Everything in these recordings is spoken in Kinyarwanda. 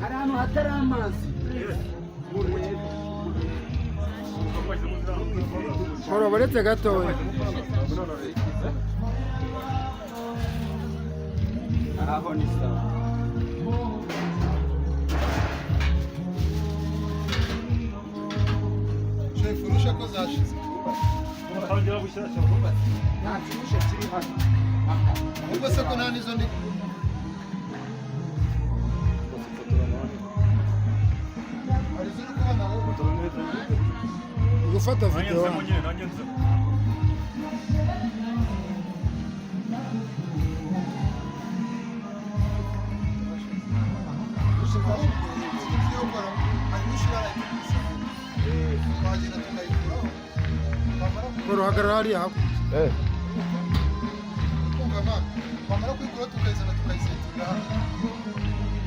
ahantu hatari amazi koro baretse gatoya aho ni sawa chef urusha ko zashize nta kirusha kiri hano ubwo se ko nta nizo ndi ari zuri kubona wowe gufata video koro hagarara hariya hakurya bamara kwigura tukayizana tukayisetinga hano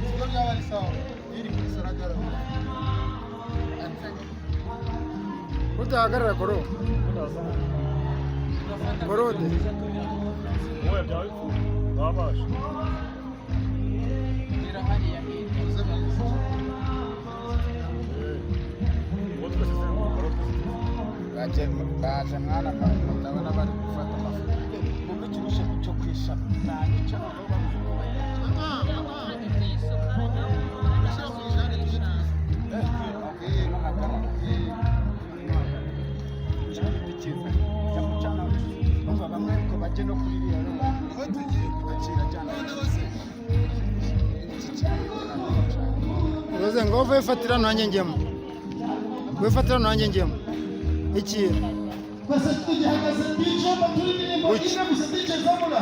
ubwo byaba ari sawa iri kuri saragara utahagarara koro korode baje mwana kandi ndabona bari gufata amafoto kumbe kirusha cyo kwishaka cyane cyane uze ngo vefatira nanjye njyemo vefatira nanjye njyemo iki twese tugihagaze bw'icomba turi indirimbo ije gusa DJ Zamura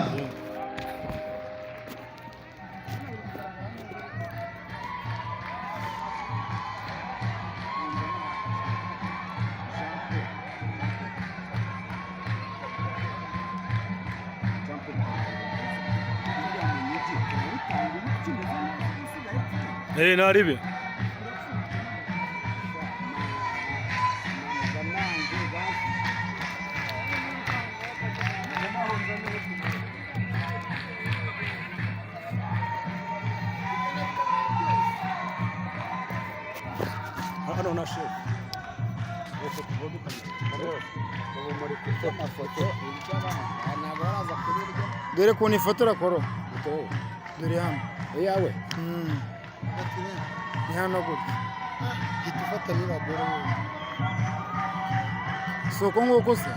naribi hano na chef dore kuntu ifotora koro dore hano yawe ni hano gutya hita ufata n'ibagore si uko nguko se